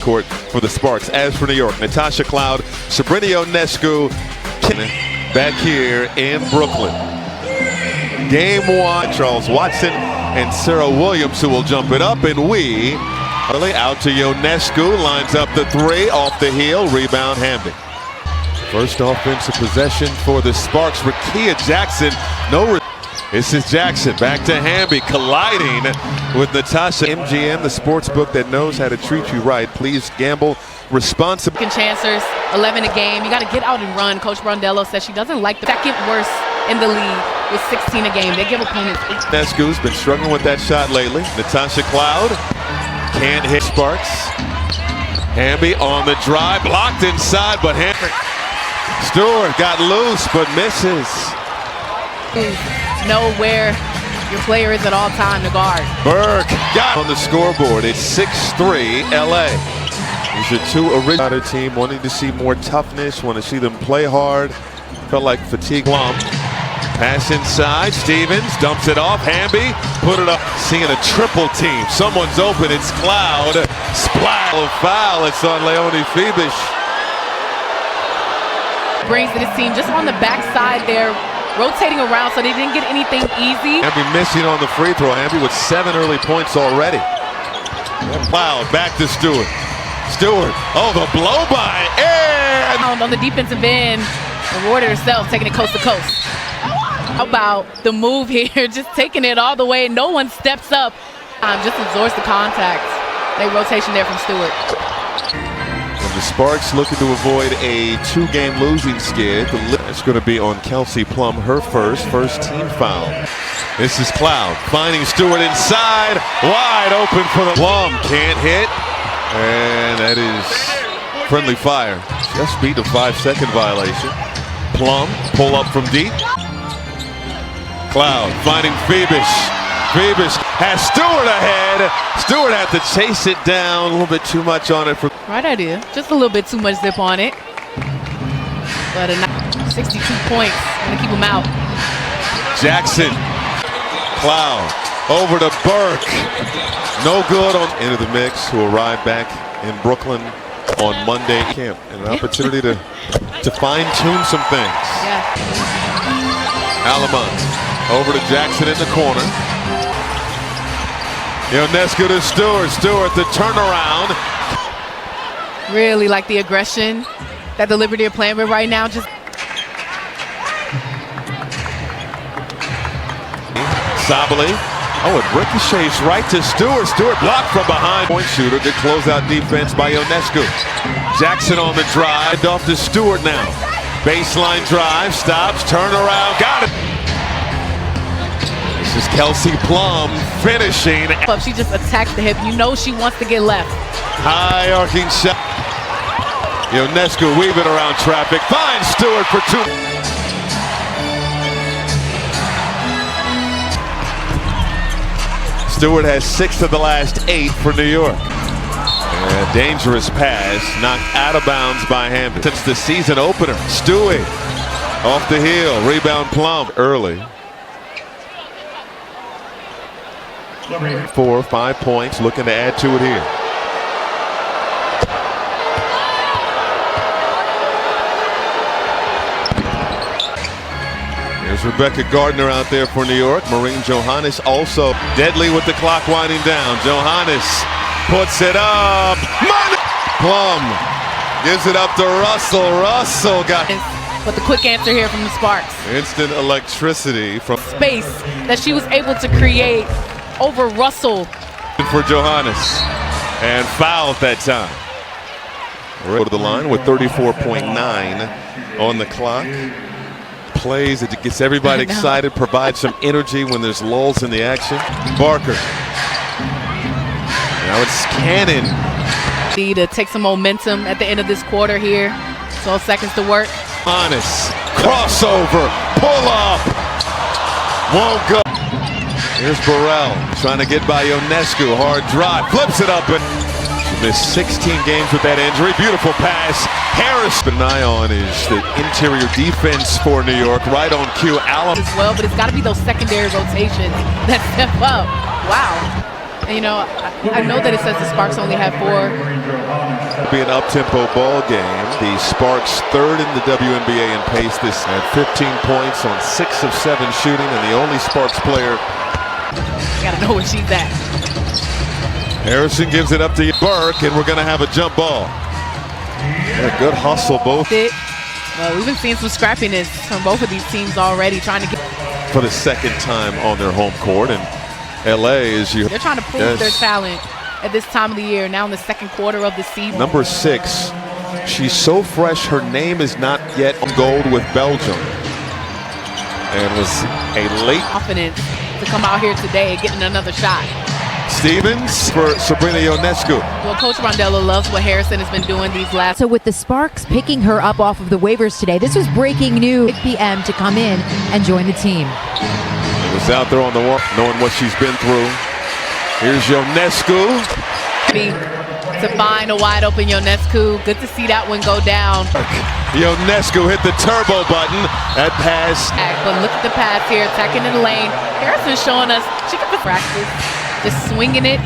court for the Sparks. As for New York, Natasha Cloud, Sabrina Ionescu back here in Brooklyn. Game one, Charles Watson and Sarah Williams, who will jump it up, and early out to Ionescu, lines up the three, off the heel, rebound Hamby. First offensive possession for the Sparks. Rakia Jackson, this is Jackson, back to Hamby, colliding with Natasha. MGM, the sports book that knows how to treat you right. Please gamble responsibly. Chancers, 11 a game. You got to get out and run. Coach Brondello says she doesn't like the second worst in the league with 16 a game. They give opponents. Ionescu's been struggling with that shot lately. Natasha Cloud can't hit Sparks. Hamby on the drive, blocked inside, but Stewart got loose but misses. Know where your player is at all time to guard. Burke got on the scoreboard. It's 6-3 LA. These are two original team wanting to see more toughness, want to see them play hard. Felt like fatigue. Plum. Pass inside. Stevens dumps it off. Hamby put it up. Seeing a triple team. Someone's open. It's Cloud. Splash. Foul. It's on Leonie Fibish. Brings to this team just on the backside there, rotating around so they didn't get anything easy. Hamby missing on the free throw. Hamby with 7 early points already. Cloud back to Stewart. Stewart, oh, the blow by, and on the defensive end, rewarded herself, taking it coast to coast. How about the move here, just taking it all the way, no one steps up, just absorbs the contact. Late rotation there from Stewart. And the Sparks looking to avoid a 2-game losing skid. It's going to be on Kelsey Plum, her first team foul. This is Cloud finding Stewart inside, wide open for the Plum, can't hit. And that is friendly fire. Just beat a 5-second violation. Plum, pull up from deep. Cloud finding Fibish. Fibish has Stewart ahead. Stewart had to chase it down. A little bit too much on it. Right idea. Just a little bit too much zip on it. But 62 points. Gonna keep him out. Jackson. Cloud over to Burke. No good on into the mix, who arrived back in Brooklyn on Monday camp. And an opportunity to fine-tune some things. Yeah. Alamont over to Jackson in the corner. Ionescu to Stewart. Stewart, the turnaround. Really like the aggression that the Liberty are playing with right now. Just Sabali. Oh, it ricochets right to Stewart. Stewart blocked from behind. Point shooter. Good closeout defense by Ionescu. Jackson on the drive. Off to Stewart now. Baseline drive. Stops. Turn around. Got it. This is Kelsey Plum finishing. She just attacks the hip. You know she wants to get left. High arcing shot. Ionescu weaving around traffic. Finds Stewart for 2. Stewart has 6 of the last 8 for New York. A dangerous pass, knocked out of bounds by Hamby. Since the season opener, Stewie off the heel, rebound Plum early. 4 or 5 points, looking to add to it here. There's Rebecca Gardner out there for New York. Maureen Johannes also deadly with the clock winding down. Johannes puts it up. Plum gives it up to Russell. Russell got with the quick answer here from the Sparks. Instant electricity from space that she was able to create over Russell. For Johannes. And foul at that time. Go to the line with 34.9 on the clock. Plays, it gets everybody excited, provides some energy when there's lulls in the action. Barker. Now it's Cannon. Need to take some momentum at the end of this quarter here. 12 seconds to work. Honest. Crossover. Pull up. Won't go. Here's Burrell trying to get by Ionescu. Hard drive. Flips it up and missed 16 games with that injury. Beautiful pass. Harris. An eye on is the interior defense for New York. Right on cue. Allen as well, but it's got to be those secondary rotations that step up. Wow. And, you know, I know that it says the Sparks only have 4. Be an up-tempo ball game. The Sparks third in the WNBA in pace this at 15 points on 6 of 7 shooting, and the only Sparks player. Gotta know where she's at. Harrison gives it up to Burke, and we're going to have a jump ball. A good hustle, both. Well, we've been seeing some scrappiness from both of these teams already, trying to get for the second time on their home court, and LA is They're trying to prove their talent at this time of the year, now in the second quarter of the season. Number 6, she's so fresh, her name is not yet on gold with Belgium. And was a late confidence to come out here today and getting another shot. Stevens for Sabrina Ionescu. Well, Coach Rondella loves what Harrison has been doing these last. So with the Sparks picking her up off of the waivers today, this was breaking news. 6 p.m. to come in and join the team. Was out there on the wall, knowing what she's been through. Here's Ionescu. To find a wide open Ionescu. Good to see that one go down. Ionescu hit the turbo button. That pass. But look at the pass here, attacking in the lane. Harrison's showing us she can practice. Just swinging it,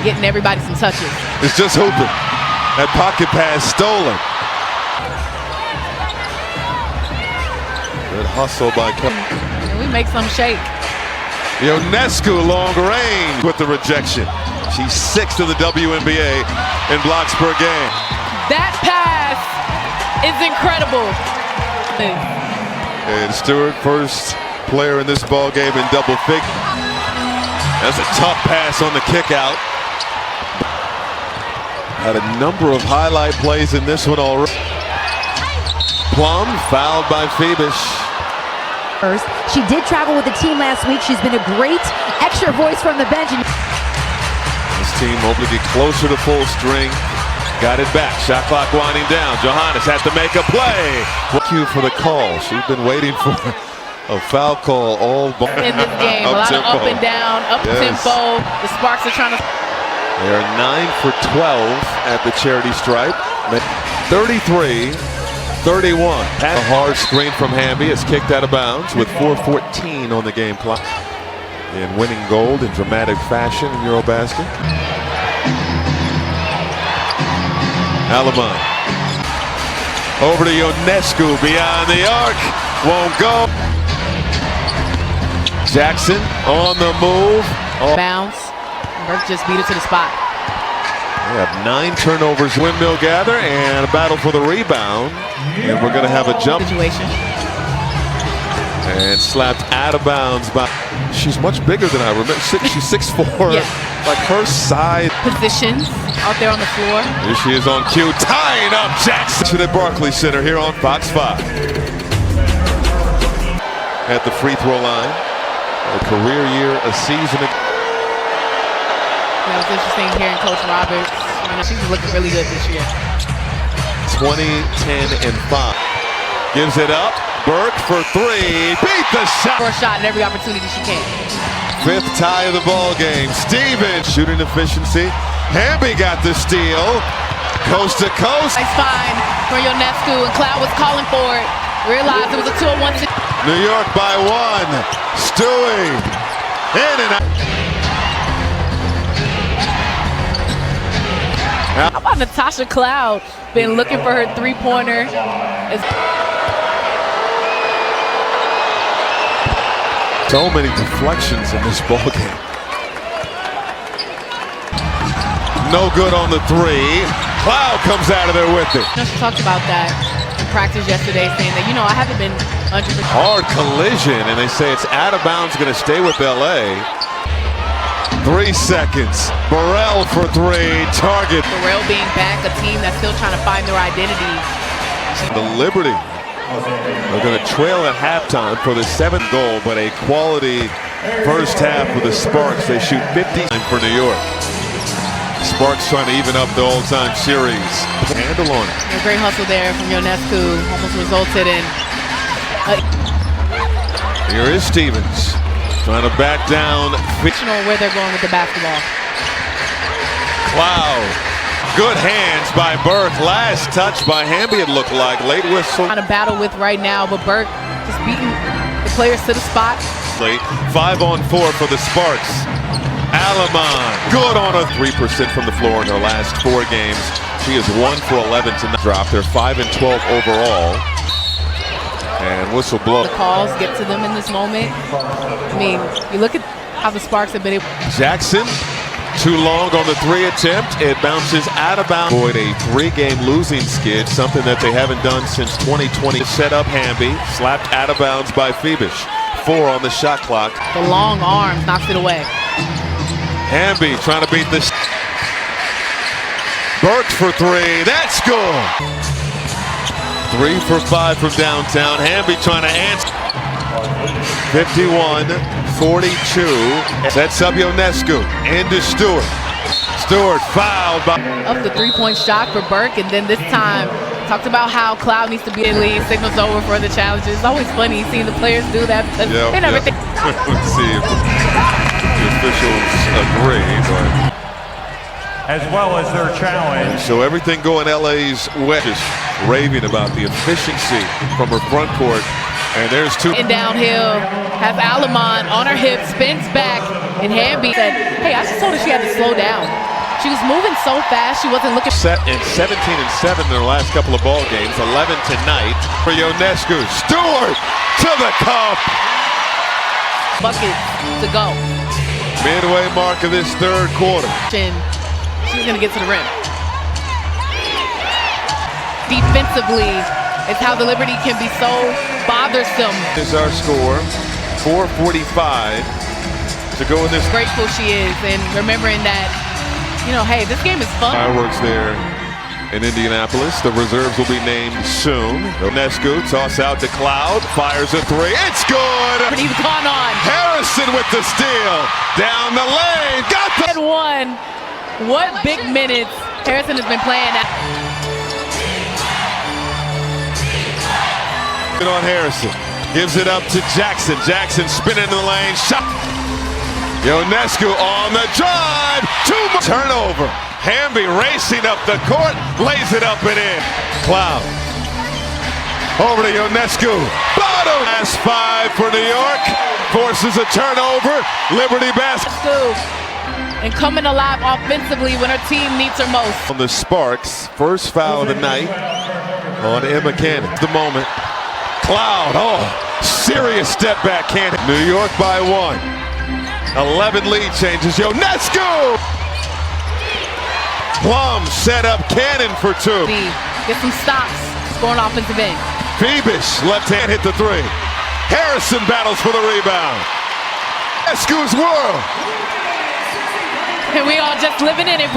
getting everybody some touches. It's just hooping. That pocket pass stolen. Good hustle by Kevin. We make some shake. Ionescu long range with the rejection. She's 6th in the WNBA in blocks per game. That pass is incredible. And Stewart, first player in this ball game in double figures. That's a tough pass on the kick out. Had a number of highlight plays in this one already. Plum fouled by Phoebus. She did travel with the team last week. She's been a great extra voice from the bench. This team hoping to get closer to full strength. Got it back. Shot clock winding down. Johannes had to make a play. Thank you for the call. She's been waiting for a foul call all in this game. A lot of up and down, up tempo. The Sparks are trying to. They are 9 for 12 at the charity stripe. 33-31. A hard screen from Hamby is kicked out of bounds with 4:14 on the game clock. And winning gold in dramatic fashion in Eurobasket. Alaman. Over to Ionescu beyond the arc. Won't go. Jackson on the move. Bounce. Burke just beat it to the spot. We have 9 turnovers. Windmill gather and a battle for the rebound. And we're going to have a jump. Situation. And slapped out of bounds by. She's much bigger than I remember. She's 6'4". Yeah. Like her size. Positions out there on the floor. Here she is on cue, tying up Jackson to the Barclays Center here on Fox 5. At the free throw line. A career year, a season. It was interesting hearing Coach Roberts. You know, she's looking really good this year. 20, 10, and 5. Gives it up. Burke for 3. Beat the shot. For a shot at every opportunity she can. 5th tie of the ball game. Stevens shooting efficiency. Hamby got the steal. Coast to coast. Nice find for Ionescu, and Cloud was calling for it. Realized it was a 2-on-1. New York by 1. Stewie in and out. How about Natasha Cloud? Been looking for her three-pointer. So many deflections in this ball game. No good on the 3. Cloud comes out of there with it. You know, she talked about that in practice yesterday, saying that, you know, I haven't been 100%. Hard collision, and they say it's out of bounds, going to stay with LA. 3 seconds. Burrell for 3. Target. Burrell being back, a team that's still trying to find their identity. The Liberty are going to trail at halftime for the 7th goal, but a quality first half for the Sparks. They shoot 50 for New York. Sparks trying to even up the all-time series. Handle on it. A great hustle there from Ionescu. Almost resulted in. Here is Stevens. Trying to back down. Where they're going with the basketball. Cloud. Good hands by Burke. Last touch by Hamby, it looked like. Late whistle. On a battle with right now, but Burke just beating the players to the spot. 5-on-4 for the Sparks. Alamon, good on a 3% from the floor in her last 4 games. She is 1 for 11 to drop. They're 5 and 12 overall. And whistle blow. The calls get to them in this moment. I mean, you look at how the Sparks have been able. Jackson, too long on the 3 attempt. It bounces out of bounds. Avoid a 3-game losing skid, something that they haven't done since 2020. Set up Hamby, slapped out of bounds by Phoebish. 4 on the shot clock. The long arms knocks it away. Hamby trying to beat this. Burke for 3. That's good. 3 for 5 from downtown. Hamby trying to answer. 51-42. Sets up Ionescu into Stewart. Stewart fouled by. Up the 3-point shot for Burke, and then this time talked about how Cloud needs to be in lead. Signals over for the challenges. It's always funny seeing the players do that because they never think. Let's see if the officials agree, but. As well as their challenge. So everything going LA's way, just raving about the efficiency from her front court. And there's 2. And downhill, has Alamon on her hip, spins back, and Hamby said, hey, I just told her she had to slow down. She was moving so fast, she wasn't looking. Set in 17 and 7 in their last couple of ball games. 11 tonight for Ionescu. Stewart to the cup. Buckets to go. Midway mark of this 3rd quarter. She's going to get to the rim. Defensively is how the Liberty can be so bothersome. Is our score. 4:45 to go in this. Grateful she is, and remembering that, you know, hey, this game is fun. Fireworks there in Indianapolis. The reserves will be named soon. Ionescu toss out to Cloud. Fires a 3. It's good. He's gone on. Harrison with the steal. Down the lane. Got the one. What big minutes Harrison has been playing at. On Harrison. Gives it up to Jackson. Jackson spinning in the lane. Shot. Ionescu on the drive. Turnover. Hamby racing up the court. Lays it up and in. Cloud. Over to Ionescu. Bottom. Last 5 for New York. Forces a turnover. Liberty basket. And coming alive offensively when her team needs her most. On the Sparks, first foul of the night on Emma Cannon. The moment. Cloud, serious step back Cannon. New York by 1. 11 lead changes. Ionescu! Plum set up Cannon for 2. Get some stops, scoring offensive end. Phoebish, left hand hit the 3. Harrison battles for the rebound. Ionescu's world. And we all just living in it.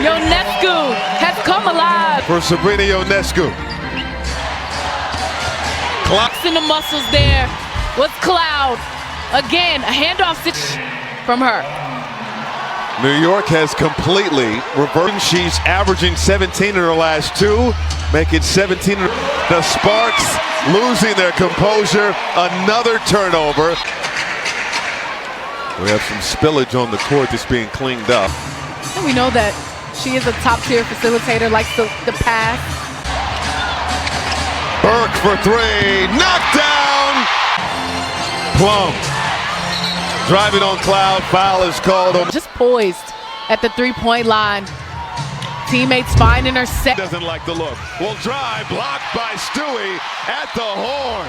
Ionescu has come alive. For Sabrina Ionescu. Clocks in the muscles there. What's Cloud? Again, a handoff from her. New York has completely reversed. She's averaging 17 in her last 2, making 17. The Sparks losing their composure. Another turnover. We have some spillage on the court that's being cleaned up. And we know that she is a top-tier facilitator, likes the pass. Burke for 3, knocked down. Plum driving on Cloud, foul is called on. Just poised at the 3-point line. Teammates finding her set. Doesn't like the look. Will drive, blocked by Stewie at the horn.